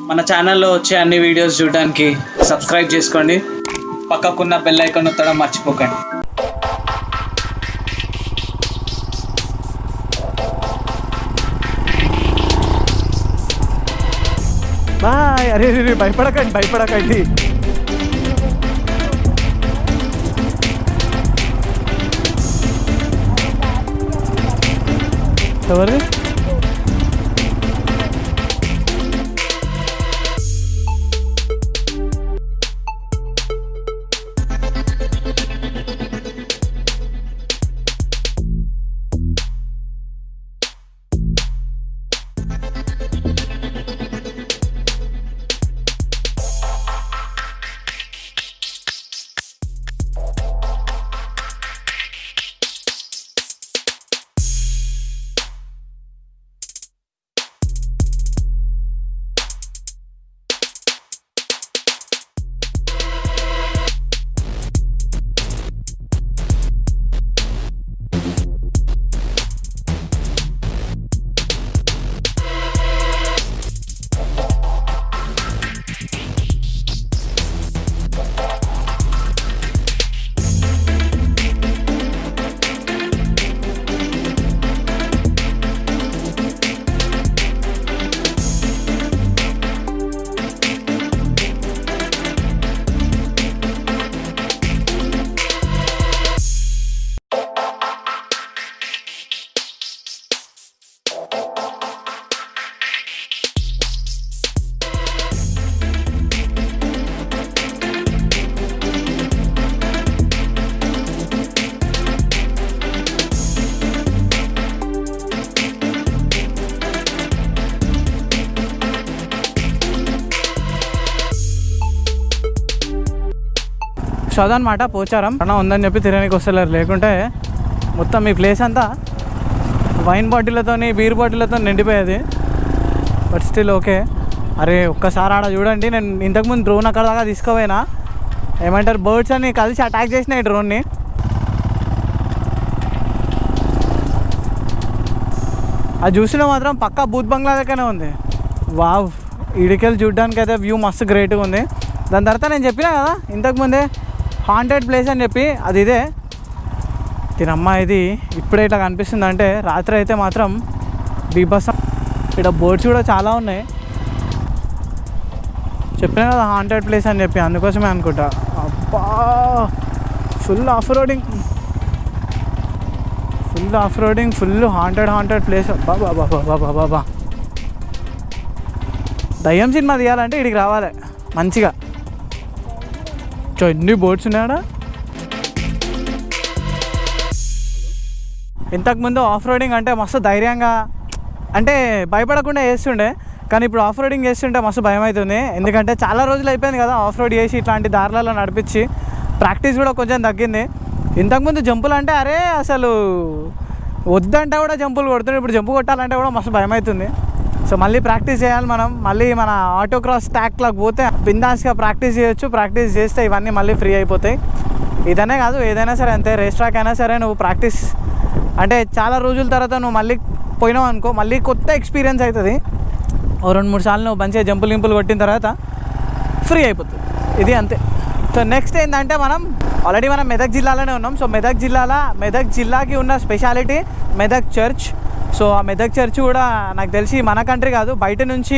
మన ఛానల్లో వచ్చే అన్ని వీడియోస్ చూడడానికి సబ్స్క్రైబ్ చేసుకోండి, పక్కకున్న బెల్ ఐకాన్ నొక్కడం మర్చిపోకండి. బాయ్. అరే భయపడకండి. ఎవరిది? అదనమాట పోచారం అన్న ఉందని చెప్పి తిరగడానికి వస్తలేరు, లేకుంటే మొత్తం ఈ ప్లేస్ అంతా వైన్ బాటిళ్ళతో బీర్ బాటిళ్ళతో నిండిపోయేది. But still okay. అరే ఒక్కసారి ఆడ చూడండి, నేను ఇంతకుముందు డ్రోన్ అక్కడ దాకా తీసుకుపోయినా, ఏమంటారు బర్డ్స్ అని కలిసి అటాక్ చేసినాయి డ్రోన్ని. అది చూసినా మాత్రం పక్కా బూత్ బంగ్లా దగ్గరనే ఉంది. వావ్, ఇడికెళ్ళి చూడడానికి అయితే వ్యూ మస్తు గ్రేట్గా ఉంది. దాని తర్వాత నేను చెప్పినా కదా ఇంతకుముందే హాంటెడ్ ప్లేస్ అని చెప్పి, అది ఇదే. తినమ్మా ఇది ఇప్పుడే ఇట్లా కనిపిస్తుంది అంటే, రాత్రి అయితే మాత్రం బీభత్సం. ఇక్కడ బోర్డ్స్ కూడా చాలా ఉన్నాయి. చెప్పినా కదా హాంటెడ్ ప్లేస్ అని చెప్పి, అందుకోసమే అనుకుంటా. అబ్బా ఫుల్ ఆఫ్ రోడింగ్, ఫుల్ హాంటెడ్ ప్లేస్. బాబా దయ్యం సినిమా తీయాలంటే ఇక్కడికి రావాలి మంచిగా. ఎన్ని బోట్స్ ఉన్నాయా. ఇంతకుముందు ఆఫ్ రోడింగ్ అంటే మస్తు ధైర్యంగా, అంటే భయపడకుండా చేస్తుండే, కానీ ఇప్పుడు ఆఫ్ రోడింగ్ చేస్తుంటే మస్తు భయం అవుతుంది. ఎందుకంటే చాలా రోజులు అయిపోయింది కదా ఆఫ్ రోడ్ చేసి, ఇట్లాంటి దారులలో నడిపించి ప్రాక్టీస్ కూడా కొంచెం తగ్గింది. ఇంతకుముందు జంపులు అంటే అరే అసలు వద్దంటే కూడా జంపులు కొడుతుండే, ఇప్పుడు జంపు కొట్టాలంటే కూడా మస్తు భయం అవుతుంది. సో మళ్ళీ ప్రాక్టీస్ చేయాలి మనం. మళ్ళీ మన ఆటోక్రాస్ ట్యాక్లోకి పోతే బిందాస్గా ప్రాక్టీస్ చేయొచ్చు. ప్రాక్టీస్ చేస్తే ఇవన్నీ మళ్ళీ ఫ్రీ అయిపోతాయి. ఇదనే కాదు ఏదైనా సరే అంతే. రేస్ ట్రాక్ అయినా సరే నువ్వు ప్రాక్టీస్ అంటే చాలా రోజుల తర్వాత నువ్వు మళ్ళీ పోయినావు అనుకో, మళ్ళీ కొత్త ఎక్స్పీరియన్స్ అవుతుంది. ఓ 2-3 సార్లు నువ్వు మంచిగా జంపులు కొట్టిన తర్వాత ఫ్రీ అయిపోతుంది. ఇది అంతే. సో నెక్స్ట్ ఏంటంటే మనం ఆల్రెడీ మెదక్ జిల్లాలోనే ఉన్నాం. సో మెదక్ జిల్లాకి ఉన్న స్పెషాలిటీ మెదక్ చర్చ్. సో ఆ మెదక్ చర్చ్ కూడా నాకు తెలిసి మన కంట్రీ కాదు, బయట నుంచి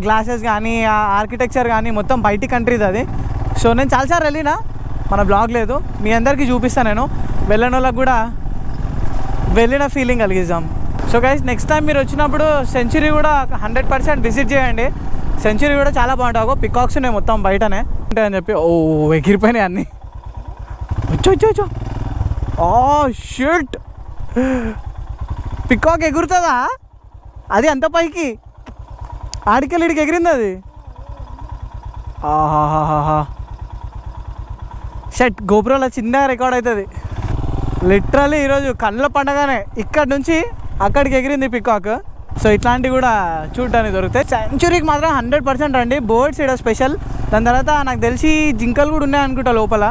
గ్లాసెస్ కానీ ఆర్కిటెక్చర్ కానీ మొత్తం బయటి కంట్రీది అది. సో నేను చాలాసార్లు వెళ్ళినా, మన బ్లాగ్ లేదు, మీ అందరికీ చూపిస్తాను. నేను వెళ్ళిన వాళ్ళకి కూడా వెళ్ళిన ఫీలింగ్ కలిగిద్దాం. సో గైస్ నెక్స్ట్ టైం మీరు వచ్చినప్పుడు సెంచురీ కూడా 100% విజిట్ చేయండి. సెంచురీ కూడా చాలా బాగుంటావు. పికాక్స్ ఉన్నాయి మొత్తం బయటనే ఉంటాయని చెప్పి. ఓ ఎగిరిపోయినాయి అన్నీ. వచ్చో షిట్, పికాక్ ఎగురుతుందా? అది అంత పైకి ఆడికెళ్ళి ఇడికి ఎగిరింది అది. ఆహాహాహా షట్, గోపురంలో చిన్నగా రికార్డ్ అవుతుంది. లిటరల్లీ ఈరోజు కళ్ళ పండగానే ఇక్కడ నుంచి అక్కడికి ఎగిరింది పికాక్. సో ఇట్లాంటివి కూడా చూడడానికి దొరుకుతాయి. సెంచురీకి మాత్రం 100% రండి. బర్డ్స్ ఇక్కడ స్పెషల్. దాని తర్వాత నాకు తెలిసి జింకలు కూడా ఉన్నాయి అనుకుంటా లోపల.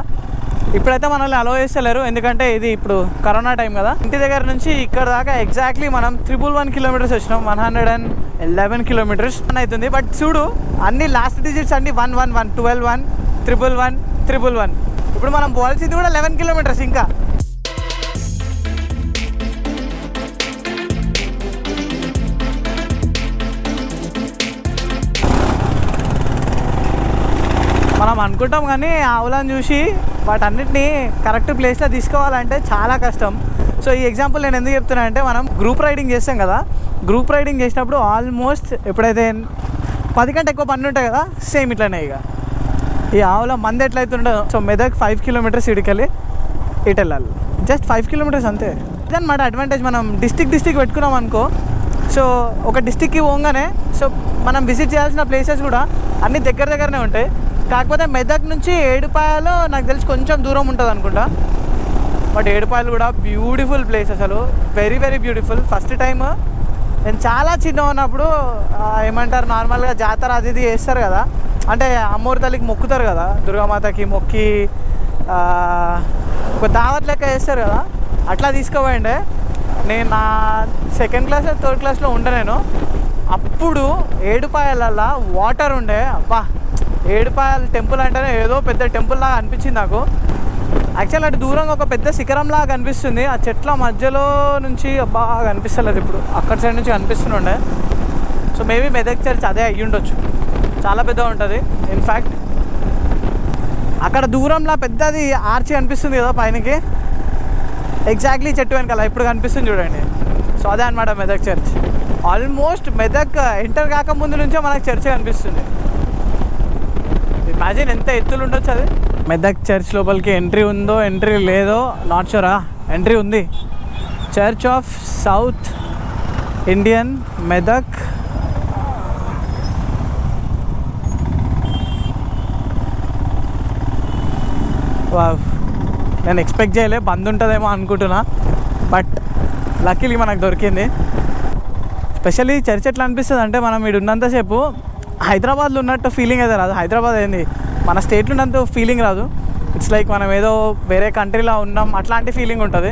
ఇప్పుడైతే మనల్ని అలో చేస్తలేరు, ఎందుకంటే ఇది ఇప్పుడు కరోనా టైం కదా. ఇంటి దగ్గర నుంచి ఇక్కడ దాకా ఎగ్జాక్ట్లీ మనం 111 కిలోమీటర్స్ వచ్చినాం. 111 కిలోమీటర్స్ అవుతుంది. బట్ చూడు, అన్ని లాస్ట్ డిజిట్స్ అన్ని 111, 12, 111, 111. ఇప్పుడు మనం పోవాల్సింది కూడా 11 కిలోమీటర్స్ ఇంకా. మనం అనుకుంటాం కానీ ఆవులను చూసి వాటన్నిటిని కరెక్ట్ ప్లేస్లో తీసుకోవాలంటే చాలా కష్టం. సో ఈ ఎగ్జాంపుల్ నేను ఎందుకు చెప్తున్నా అంటే, మనం గ్రూప్ రైడింగ్ చేస్తాం కదా, గ్రూప్ రైడింగ్ చేసినప్పుడు ఆల్మోస్ట్ ఎప్పుడైతే 10 కంటే ఎక్కువ బండ్లు ఉంటాయి కదా, సేమ్ ఇట్లనే ఇక ఈ ఆవుల మంది ఎట్లయితుండదో. సో మెదక్ 5 కిలోమీటర్స్ ఇటుకెళ్ళి ఇటు వెళ్ళాలి, జస్ట్ 5 కిలోమీటర్స్ అంతే. ఇదన్నమాట అడ్వాంటేజ్. మనం డిస్టిక్ పెట్టుకున్నాం అనుకో, సో ఒక డిస్టిక్కి పోగానే సో మనం విజిట్ చేయాల్సిన ప్లేసెస్ కూడా అన్నీ దగ్గరనే ఉంటాయి. కాకపోతే మెదక్ నుంచి ఏడుపాయలు నాకు తెలిసి కొంచెం దూరం ఉంటుంది అనుకుంటా. బట్ ఏడుపాయలు కూడా బ్యూటిఫుల్ ప్లేస్, అసలు వెరీ బ్యూటిఫుల్. ఫస్ట్ టైం నేను చాలా చిన్న ఉన్నప్పుడు ఏమంటారు, నార్మల్గా జాతర అది ఇది చేస్తారు కదా, అంటే అమ్మోరి తల్లికి మొక్కుతారు కదా, దుర్గామాతకి మొక్కి ఒక దావత్ లెక్క చేస్తారు కదా, అట్లా తీసుకోపోయిండే. నేను నా 2nd క్లాస్ 3rd క్లాస్లో ఉండే నేను. అప్పుడు ఏడుపాయలల్లో వాటర్ ఉండే. అబ్బా, ఏడుపాయల టెంపుల్ అంటేనే ఏదో పెద్ద టెంపుల్ లాగా అనిపించింది నాకు. యాక్చువల్ అటు దూరంగా ఒక పెద్ద శిఖరంలాగా కనిపిస్తుంది, ఆ చెట్ల మధ్యలో నుంచి. అబ్బా కనిపిస్తలేదు ఇప్పుడు, అక్కడి సైడ్ నుంచి కనిపిస్తుండే. సో మేబీ మెదక్ చర్చ్ అదే అయ్యి ఉండొచ్చు, చాలా పెద్దగా ఉంటుంది. ఇన్ఫ్యాక్ట్ అక్కడ దూరంలో పెద్దది ఆర్చి కనిపిస్తుంది కదా పైనకి, ఎగ్జాక్ట్లీ చెట్టు వెనకాల ఇప్పుడు కనిపిస్తుంది చూడండి. సో అదే అనమాట Medak church. Almost Medak enter కాకముందు నుంచే మనకు చర్చ్ కనిపిస్తుంది. ఇమాజిన్ ఎంత ఎత్తులు ఉండొచ్చు అది. మెదక్ చర్చ్ లోపలికి ఎంట్రీ ఉందో ఎంట్రీ లేదో నాట్ షూరా. ఎంట్రీ ఉంది. Church of south Indian Medak. నేను ఎక్స్పెక్ట్ చేయలే బంద్ ఉంటుందేమో అనుకుంటున్నా, బట్ లక్కీలీ మనకు దొరికింది. స్పెషల్లీ చర్చ్ ఎట్లా అనిపిస్తుంది అంటే, మనం ఇక్కడ ఉన్నంతసేపు హైదరాబాద్లో ఉన్నట్టు ఫీలింగ్ అయితే రాదు. హైదరాబాద్ ఏంది, మన స్టేట్లో ఉన్నంత ఫీలింగ్ రాదు. ఇట్స్ లైక్ మనం ఏదో వేరే కంట్రీలో ఉన్నాం అట్లాంటి ఫీలింగ్ ఉంటుంది.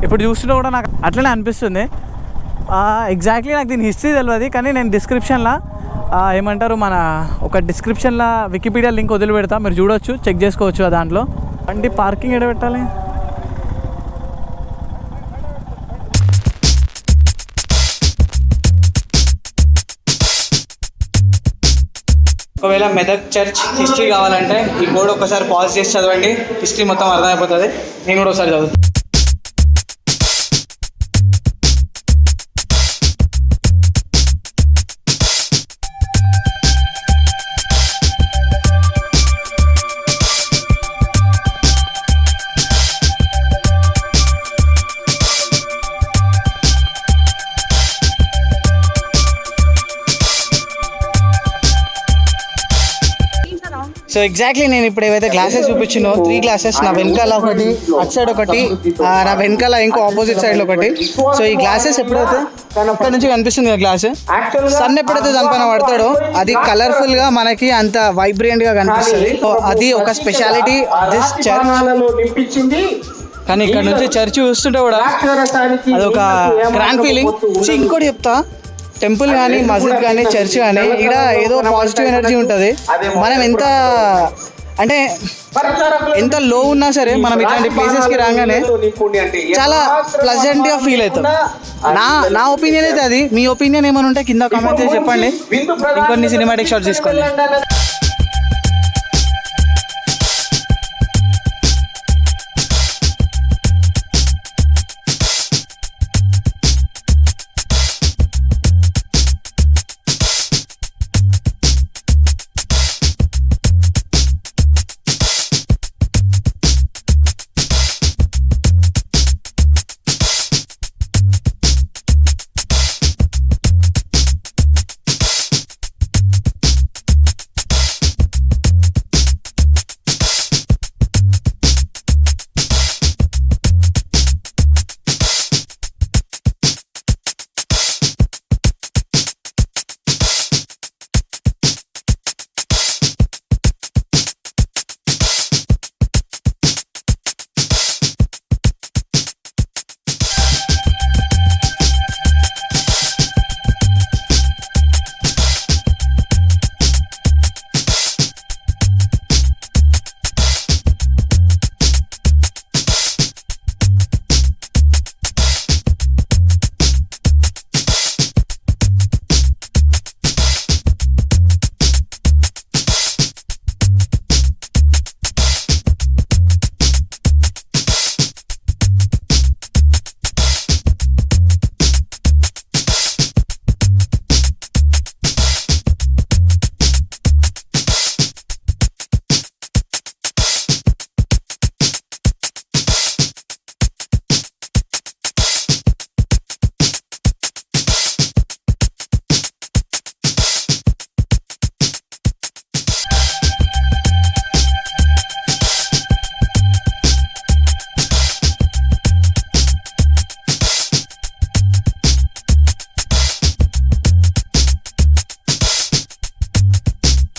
ఇప్పుడు చూస్తుంటే కూడా నాకు అట్లనే అనిపిస్తుంది. ఎగ్జాక్ట్లీ నాకు దీని హిస్టరీ తెలియదు, కానీ నేను డిస్క్రిప్షన్లో ఏమంటారు, మన ఒక డిస్క్రిప్షన్లో వికీపీడియా లింక్ వదిలిపెడతా, మీరు చూడొచ్చు, చెక్ చేసుకోవచ్చు. దాంట్లో బండి పార్కింగ్ ఎక్కడ పెట్టాలి? ఒకవేళ మెదక్ చర్చ్ హిస్టరీ కావాలంటే ఈ బోర్డు ఒకసారి పాజ్ చేసి చదవండి, హిస్టరీ మొత్తం అర్థమైపోతుంది. నేను కూడా ఒకసారి చదువుతాను. సో ఎగ్జాక్ట్లీ నేను ఇప్పుడు ఏవైతే గ్లాసెస్ చూపించినో 3 గ్లాసెస్, నా వెనకాల ఒకటి, అటు సైడ్ ఒకటి, నా వెనకాల ఇంకో ఆపోజిట్ సైడ్లో ఒకటి. సో ఈ గ్లాసెస్ ఎప్పుడైతే అక్కడ నుంచి కనిపిస్తుంది కదా గ్లాస్, సన్ ఎప్పుడైతే దానిపైన పడతాడో అది కలర్ఫుల్గా మనకి అంత వైబ్రెంట్గా కనిపిస్తుంది. అది ఒక స్పెషాలిటీ దిస్ చర్చ్. కానీ ఇక్కడ నుంచి చర్చ్ చూస్తుంటే కూడా అదొక గ్రాండ్ ఫీలింగ్. ఇంకోటి చెప్తా, టెంపుల్ కానీ మస్జిద్ కానీ చర్చ్ కానీ ఇక్కడ ఏదో పాజిటివ్ ఎనర్జీ ఉంటుంది. మనం ఎంత లో ఉన్నా సరే మనం ఇట్లాంటి ప్లేసెస్కి రాగానే చాలా ప్లజెంట్గా ఫీల్ అవుతాం. నా ఒపీనియన్ అయితే అది. మీ ఒపీనియన్ ఏమైనా ఉంటే కింద కామెంట్ చేసి చెప్పండి. ఇంకొన్ని సినిమాటిక్ షాట్స్ తీసుకోండి.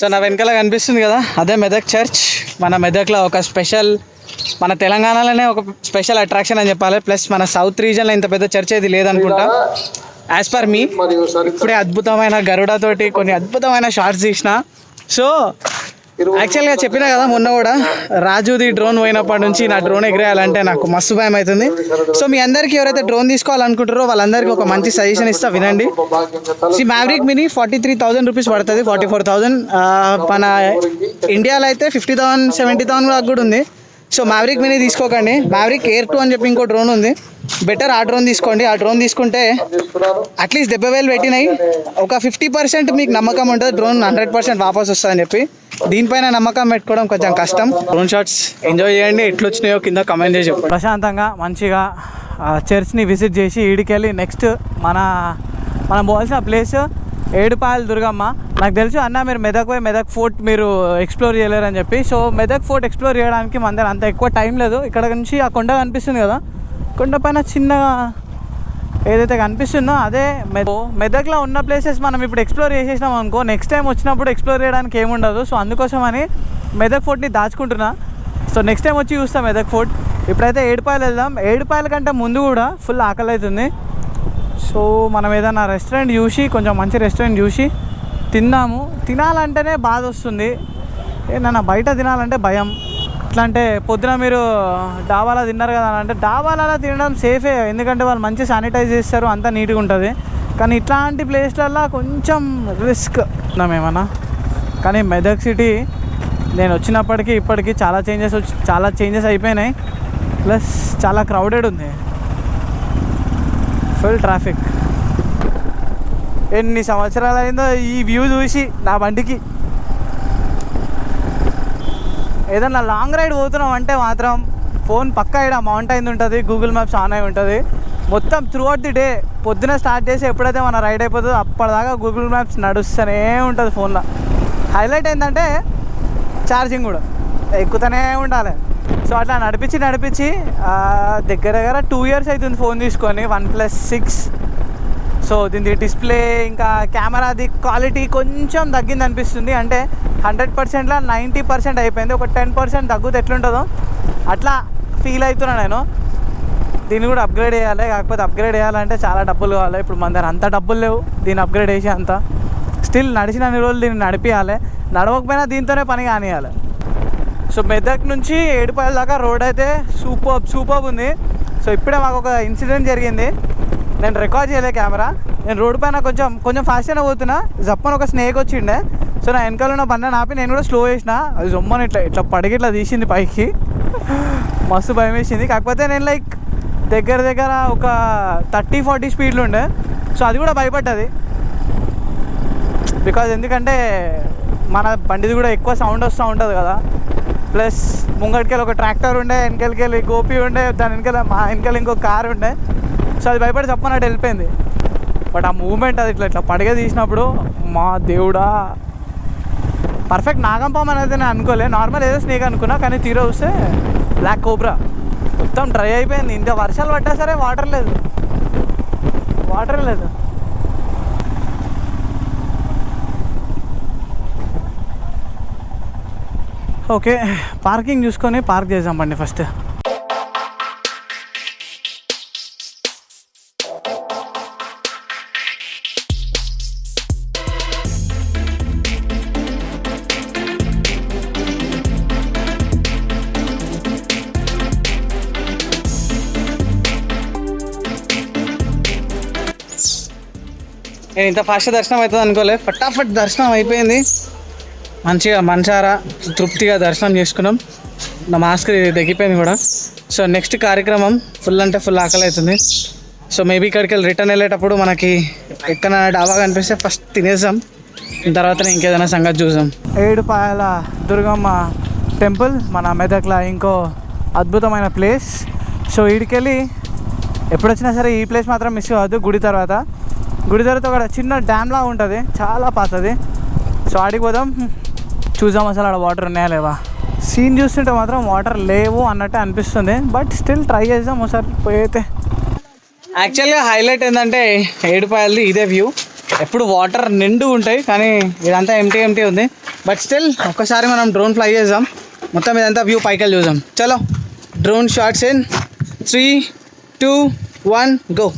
సో నా వెనకాల కనిపిస్తుంది కదా, అదే మెదక్ చర్చ్. మన మెదక్లో ఒక స్పెషల్, మన తెలంగాణలోనే ఒక స్పెషల్ అట్రాక్షన్ అని చెప్పాలి. ప్లస్ మన సౌత్ రీజన్లో ఇంత పెద్ద చర్చ్ అయితే లేదనుకుంటా యాజ్ పర్ మీ. ఇప్పుడే అద్భుతమైన గరుడతోటి కొన్ని అద్భుతమైన షార్ట్స్ తీసిన. సో యాక్చువల్గా చెప్పినా కదా మొన్న కూడా, రాజుది డ్రోన్ పోయినప్పటి నుంచి నా డ్రోన్ ఎగిరేయాలంటే నాకు మస్తు భయం అవుతుంది. సో మీ అందరికీ ఎవరైతే డ్రోన్ తీసుకోవాలనుకుంటారో వాళ్ళందరికీ ఒక మంచి సజెషన్ ఇస్తా, వినండి. మ్యావరిక్ మినీ 43,000 రూపీస్ పడుతుంది, 44,000. మన ఇండియాలో అయితే 50,000 70,000 దాకా కూడా ఉంది. సో మ్యావరిక్ మినీ తీసుకోకండి. మ్యావరిక్ ఎయిర్ 2 అని చెప్పి ఇంకో డ్రోన్ ఉంది, బెటర్ ఆ డ్రోన్ తీసుకోండి. ఆ డ్రోన్ తీసుకుంటే అట్లీస్ట్ 70,000 పెట్టినాయి, ఒక 50% మీకు నమ్మకం ఉంటుంది డ్రోన్ 100% వాపస్ వస్తుందని చెప్పి. దీనిపైన నమ్మకం పెట్టుకోవడం కొంచెం కష్టం. డ్రోన్ షాట్స్ ఎంజాయ్ చేయండి, ఎట్లా వచ్చినాయో కింద కమెంట్ చేసి చెప్పండి. ప్రశాంతంగా మంచిగా చర్చ్ని విజిట్ చేసి ఈడికెళ్ళి నెక్స్ట్ మనం పోవాల్సిన ప్లేస్ ఏడుపాయల దుర్గమ్మ. నాకు తెలుసు అన్న మీరు మెదక్ పోయి మెదక్ ఫోర్ట్ మీరు ఎక్స్ప్లోర్ చేయలేరని చెప్పి. సో మెదక్ ఫోర్ట్ ఎక్స్ప్లోర్ చేయడానికి మన దగ్గర అంత ఎక్కువ టైం లేదు. ఇక్కడ నుంచి ఆ కొండ కనిపిస్తుంది కదా, కొండ పైన చిన్నగా ఏదైతే కనిపిస్తుందో అదే మెదక్లో ఉన్న ప్లేసెస్ మనం ఇప్పుడు ఎక్స్ప్లోర్ చేసేసినాం అనుకో, నెక్స్ట్ టైం వచ్చినప్పుడు ఎక్స్ప్లోర్ చేయడానికి ఏముండదు. సో అందుకోసమని మెదక్ ఫోర్ట్ని దాచుకుంటున్నా. సో నెక్స్ట్ టైం వచ్చి చూస్తాం మెదక్ ఫోర్ట్. ఇప్పుడైతే ఏడుపాయలు వెళ్దాం. ఏడుపాయల కంటే ముందు కూడా ఫుల్ ఆకలి అవుతుంది. సో మనం ఏదైనా రెస్టారెంట్ చూసి, కొంచెం మంచి రెస్టారెంట్ చూసి తిందాము. తినాలంటేనే బాధ వస్తుంది, ఏదైనా బయట తినాలంటే భయం. ఎట్లా అంటే పొద్దున మీరు డాబాలో తిన్నారు కదా అంటే, డాబాలలో తినడం సేఫే, ఎందుకంటే వాళ్ళు మంచి శానిటైజ్ చేస్తారు, అంతా నీట్గా ఉంటుంది. కానీ ఇట్లాంటి ప్లేస్లల్లో కొంచెం రిస్క్ ఉన్నామేమన్నా. కానీ మెదక్ సిటీ నేను వచ్చినప్పటికీ ఇప్పటికీ చాలా చేంజెస్ అయిపోయినాయి. ప్లస్ చాలా క్రౌడెడ్ ఉంది, ఫుల్ ట్రాఫిక్. ఎన్ని సంవత్సరాలు అయిందో ఈ వ్యూ చూసి నా బండికి. ఏదన్నా లాంగ్ రైడ్ పోతున్నాం అంటే మాత్రం ఫోన్ పక్కా ఇక్కడ మౌంటైన్ ఉంటుంది, గూగుల్ మ్యాప్స్ ఆన్ అయి ఉంటుంది. మొత్తం త్రూ అవుట్ ది డే పొద్దున స్టార్ట్ చేసి ఎప్పుడైతే మన రైడ్ అయిపోతుందో అప్పటిదాకా గూగుల్ మ్యాప్స్ నడుస్తూనే ఉంటుంది ఫోన్లో. హైలైట్ ఏంటంటే ఛార్జింగ్ కూడా ఎక్కుతూనే ఉండాలి. సో అట్లా నడిపించి దగ్గర 2 years అవుతుంది ఫోన్ తీసుకొని, OnePlus 6. సో దీని డిస్ప్లే ఇంకా కెమెరాది క్వాలిటీ కొంచెం తగ్గింది అనిపిస్తుంది. అంటే 100%లో 90% అయిపోయింది. ఒక 10% తగ్గుతే ఎట్లుంటుందో అట్లా ఫీల్ అవుతున్నా నేను. దీన్ని కూడా అప్గ్రేడ్ చేయాలి. కాకపోతే అప్గ్రేడ్ చేయాలంటే చాలా డబ్బులు కావాలి. ఇప్పుడు మన దగ్గర అంత డబ్బులు లేవు దీన్ని అప్గ్రేడ్ చేసి అంత. స్టిల్ నడిచిన అన్ని రోజులు దీన్ని నడిపించాలి, నడవకపోయినా దీంతోనే పని కానియాలి. సో మెదక్ నుంచి ఏడుపాయల దాకా రోడ్ అయితే సూపర్ ఉంది. సో ఇప్పుడే మాకు ఒక ఇన్సిడెంట్ జరిగింది, నేను రికార్డ్ చేయలే కెమెరా. నేను రోడ్డు పైన కొంచెం ఫాస్ట్గానే పోతున్నా, జప్పని ఒక స్నేక్ వచ్చిండే. సో నా వెనకాల ఉన్న బండి ఆపి నేను కూడా స్లో చేసిన, అది జమ్మని ఇట్లా పడిగి ఇట్లా తీసింది పైకి. మస్తు భయం వేసింది. కాకపోతే నేను దగ్గర ఒక 30-40 స్పీడ్లో ఉండే. సో అది కూడా భయపడ్డది, బికాజ్ ఎందుకంటే మన బండిది కూడా ఎక్కువ సౌండ్ వస్తూ ఉంటుంది కదా. ప్లస్ ముంగటికెళ్ళి ఒక ట్రాక్టర్ ఉండే, వెనకాలకెళ్ళి గోపి ఉండే, దాని మా వెనకాల ఇంకో కారు ఉండే. సో అది భయపడి చెప్పనట్టు వెళ్ళిపోయింది. బట్ ఆ మూమెంట్ అది ఇట్లా పడిగా తీసినప్పుడు మా దేవుడా, పర్ఫెక్ట్ నాగంపాము అనేది నేను అనుకోలే, నార్మల్ ఏదో స్నేక్ అనుకున్నా. కానీ తీరా చూస్తే బ్లాక్ కోబ్రా. మొత్తం డ్రై అయిపోయింది. ఇంత వర్షాలు పడ్డా సరే వాటర్ లేదు. ఓకే, పార్కింగ్ చూసుకొని పార్క్ చేద్దాం బండి ఫస్ట్. నేను ఇంత ఫాస్ట్ దర్శనం అవుతుంది అనుకోలే, ఫటాఫట్ దర్శనం అయిపోయింది. మంచిగా మనసారా తృప్తిగా దర్శనం చేసుకున్నాం. నా మాస్క్ తగ్గిపోయింది కూడా. సో నెక్స్ట్ కార్యక్రమం ఫుల్ అంటే ఫుల్ ఆకలి అవుతుంది. సో మేబీ ఇక్కడికి వెళ్ళి రిటర్న్ వెళ్ళేటప్పుడు మనకి ఎక్కడ డాబా కనిపిస్తే ఫస్ట్ తినేసాం, తర్వాత ఇంకేదైనా సంగతి చూసాం. ఏడుపాయల దుర్గమ్మ టెంపుల్ మన మెదక్లో ఇంకో అద్భుతమైన ప్లేస్. సో వీడికెళ్ళి ఎప్పుడొచ్చినా సరే ఈ ప్లేస్ మాత్రం మిస్ కావద్దు. గుడి తర్వాత ఒక చిన్న డ్యామ్లా ఉంటుంది, చాలా పాతది. సో ఆడికి పోదాం, చూద్దాం అసలు ఆడ వాటర్ ఉన్నాయా లేవా. సీన్ చూస్తుంటే మాత్రం వాటర్ లేవు అన్నట్టు అనిపిస్తుంది, బట్ స్టిల్ ట్రై చేద్దాం ఒకసారి పోయితే. యాక్చువల్గా హైలైట్ ఏంటంటే ఏడుపాయలది ఇదే వ్యూ. ఎప్పుడు వాటర్ నిండు ఉంటాయి, కానీ ఇదంతా ఎంటీ ఉంది. బట్ స్టిల్ ఒక్కసారి మనం డ్రోన్ ఫ్లై చేద్దాం, మొత్తం ఇదంతా వ్యూ పైకి వెళ్ళి చూద్దాం. చలో drone shots in 3, 2, 1 go.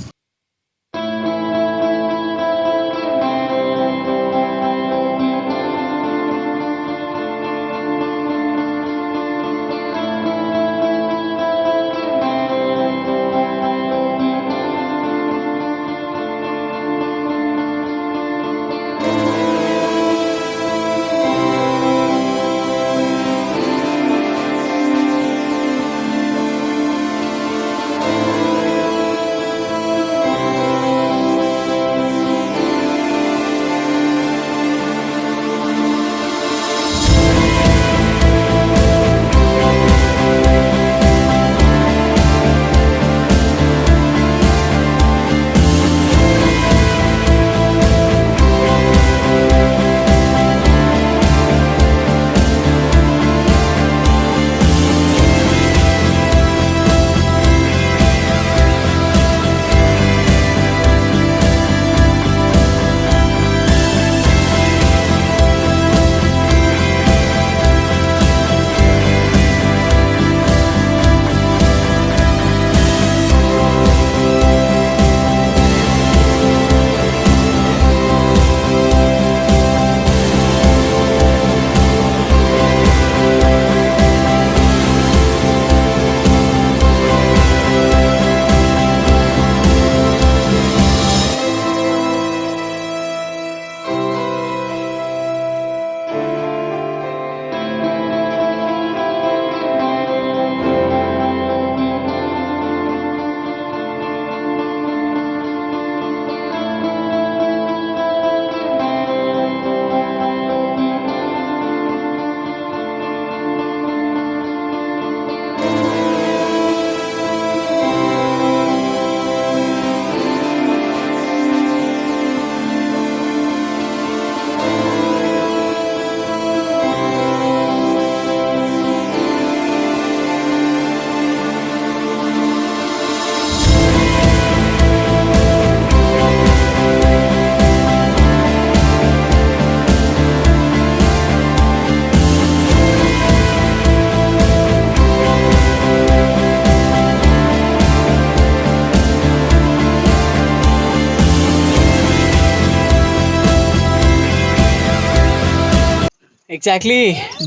Exactly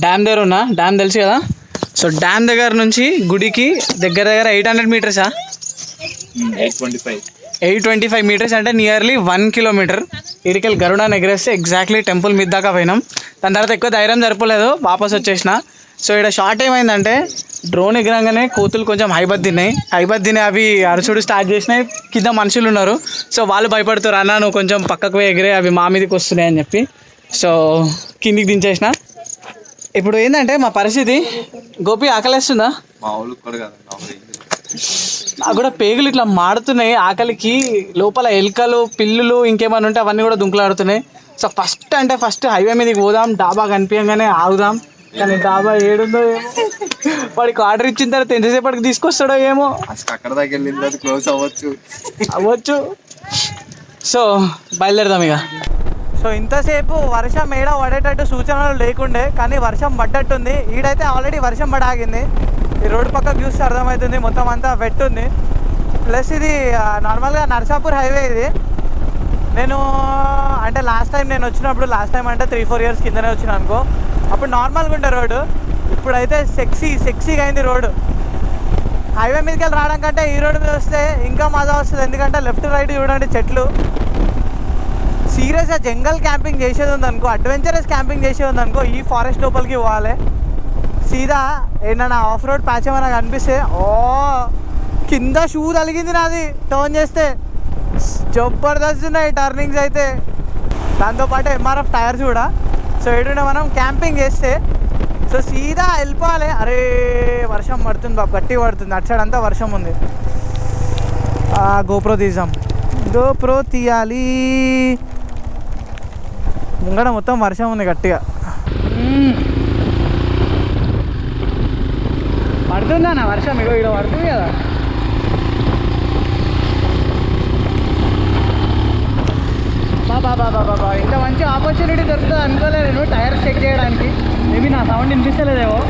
dam దగ్గర ఉన్నా. డ్యామ్ తెలుసు కదా. సో డ్యామ్ దగ్గర నుంచి గుడికి దగ్గర 800 మీటర్సా, 825 మీటర్స్ అంటే నియర్లీ 1 కిలోమీటర్. ఇడికెళ్ళి గరుడాన్ని ఎగరేస్తే ఎగ్జాక్ట్లీ టెంపుల్ మీద దాకా పోయినాం. దాని తర్వాత ఎక్కువ ధైర్యం సరిపోలేదు, వాపస్ వచ్చేసిన. సో ఇక్కడ షార్ట్ ఏమైందంటే డ్రోన్ ఎగరంగానే కోతులు కొంచెం హైబత్ తిన్నాయి. అవి అరుచుడు స్టార్ట్ చేసినాయి. కింద మనుషులు ఉన్నారు, సో వాళ్ళు భయపడుతారు, అన్న నువ్వు కొంచెం పక్కకు పోయి ఎగిరే, అవి మా మీదకి వస్తున్నాయి అని చెప్పి. సో కిందికి దించేసిన. ఇప్పుడు ఏంటంటే మా పరిస్థితి, గోపి ఆకలేస్తుందా? నాకు కూడా పేగులు ఇట్లా మాడుతున్నాయి ఆకలికి. లోపల ఎలుకలు, పిల్లులు ఇంకేమైనా ఉంటే అవన్నీ కూడా దుంకులాడుతున్నాయి. సో ఫస్ట్ హైవే మీదకి పోదాం, డాబా కనిపించగానే ఆగుదాం. కానీ డాబా ఏడుందో ఏమో, వాడికి ఆర్డర్ ఇచ్చిన తర్వాత ఎంతసేపటికి తీసుకొస్తాడో ఏమో, అక్కడ దాకా వెళ్ళింది క్లోజ్ అవ్వచ్చు. సో బయలుదేరదాం ఇక. సో ఇంతసేపు వర్షం ఏడ పడేటట్టు సూచనలు లేకుండే, కానీ వర్షం పడ్డట్టుంది. ఈడైతే ఆల్రెడీ వర్షం పడి ఆగింది. ఈ రోడ్డు పక్కకు చూస్తే అర్థమవుతుంది, మొత్తం అంతా వెట్ ఉంది. ప్లస్ ఇది నార్మల్గా నర్సాపూర్ హైవే ఇది. అంటే లాస్ట్ టైం నేను వచ్చినప్పుడు, లాస్ట్ టైం అంటే 3-4 ఇయర్స్ కిందనే వచ్చిన అనుకో, అప్పుడు నార్మల్గా ఉండే రోడ్డు. ఇప్పుడైతే సెక్సీగా అయింది రోడ్డు. హైవే మీదకి వెళ్ళి రావడం కంటే ఈ రోడ్డు మీద వస్తే ఇంకా మజా వస్తుంది. ఎందుకంటే లెఫ్ట్ రైట్ చూడండి చెట్లు. సీరియస్గా జంగల్ క్యాంపింగ్ చేసేది ఉందనుకో, అడ్వెంచరస్ క్యాంపింగ్ చేసేది ఉందనుకో, ఈ ఫారెస్ట్ లోపలికి పోవాలి. సీదా ఏంటన్నా ఆఫ్ రోడ్ ప్యాచ్ ఏమైనా కనిపిస్తే, ఓ కింద షూ తలిగింది నాది టర్న్ చేస్తే. జబర్దస్త్ ఉన్నాయి టర్నింగ్స్ అయితే. దాంతోపాటు ఎంఆర్ఎఫ్ టైర్స్ కూడా. సో ఎటుండే మనం క్యాంపింగ్ చేస్తే సో సీదా వెళ్ళిపోవాలి. అరే వర్షం పడుతుంది బాబు, గట్టి పడుతుంది. అటు సైడ్ అంతా వర్షం ఉంది. గోప్రో తీసాం, గోప్రో తీయాలి. ముంగడ మొత్తం వర్షం ఉంది గట్టిగా. పడుతుందా నా వర్షం? ఇగో ఇక్కడ పడుతుంది కదా. బాబా ఇంత మంచి ఆపర్చునిటీ దొరుకుతుంది అనుకోలేదు నేను టైర్స్ చెక్ చేయడానికి. మేబీ నా సౌండ్ వినిపిస్తలేదేమో.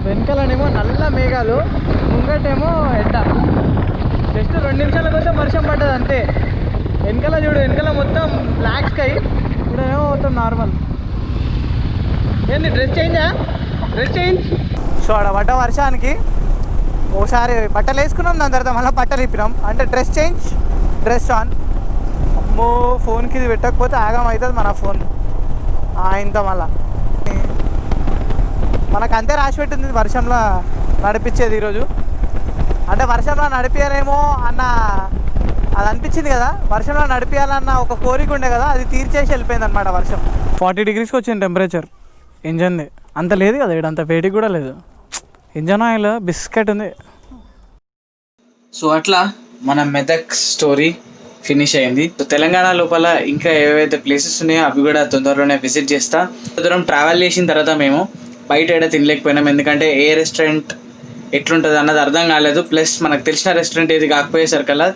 వెనకాలనేమో నల్ల మేఘాలు, ముంగటేమో ఎడ్డ. జస్ట్ 2 నిమిషాల కోసం వర్షం పడ్డది అంతే. వెనకాల చూడు, వెనకాల మొత్తం బ్లాక్ స్కై, ఇప్పుడేమో మొత్తం నార్మల్. ఏంది డ్రెస్ చేంజ్. సో ఆడ పడ్డ వర్షానికి ఒకసారి బట్టలు వేసుకున్నాం, దాని తర్వాత మళ్ళీ బట్టలు ఇప్పినాం. అంటే డ్రెస్ ఆన్. అమ్మో ఫోన్కి ఇది పెట్టకపోతే ఆగం అవుతుంది మన ఫోన్. ఇంత మళ్ళా మనకు అంతే రాసి పెట్టింది వర్షంలో నడిపించేది ఈరోజు. అంటే వర్షంలో నడిపించాలేమో అన్న అది అనిపించింది కదా, వర్షంలో నడిపించాలన్న ఒక కోరిక ఉండే కదా, అది తీర్చేసి వెళ్ళిపోయింది అనమాట వర్షం. 40 degreesకి వచ్చింది టెంపరేచర్ ఇంజన్ది. అంత లేదు కదా ఇక్కడ, అంత వేడికి కూడా లేదు. ఇంజన్ ఆయిల్ బిస్కెట్ ఉంది. సో అట్లా మన మెదక్ స్టోరీ ఫినిష్ అయింది. సో తెలంగాణ లోపల ఇంకా ఏవైతే ప్లేసెస్ ఉన్నాయో అవి కూడా తొందరలోనే విజిట్ చేస్తా. దూరం ట్రావెల్ చేసిన తర్వాత మేము బయట ఏడా తినలేకపోయినాం, ఎందుకంటే ఏ రెస్టారెంట్ ఎట్లుంటుంది అన్నది అర్థం కాలేదు. ప్లస్ మనకు తెలిసిన రెస్టారెంట్ ఏది కాకపోయేసరికల్లా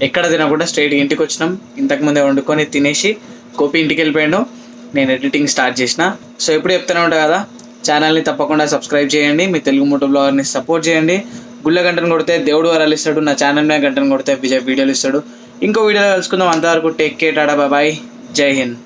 ఎక్కడ తినకుండా స్ట్రైట్ ఇంటికి వచ్చినాం. ఇంతకుముందే వండుకొని తినేసి గోపి ఇంటికి వెళ్ళిపోయాడు, నేను ఎడిటింగ్ స్టార్ట్ చేసిన. సో ఎప్పుడు చెప్తూనే ఉంటా కదా, ఛానల్ని తప్పకుండా సబ్స్క్రైబ్ చేయండి, మీ తెలుగు మోటో బ్లాగర్ని సపోర్ట్ చేయండి. గుళ్ళ గంటను కొడితే దేవుడు వరాలు ఇస్తాడు, నా ఛానల్ మీద గంటను కొడితే విజయ్ వీడియోలు ఇస్తాడు. ఇంకో వీడియోలో కలుసుకుందాం. అంతవరకు టేక్ కేర్, టాటా బాయ్, జై హింద్.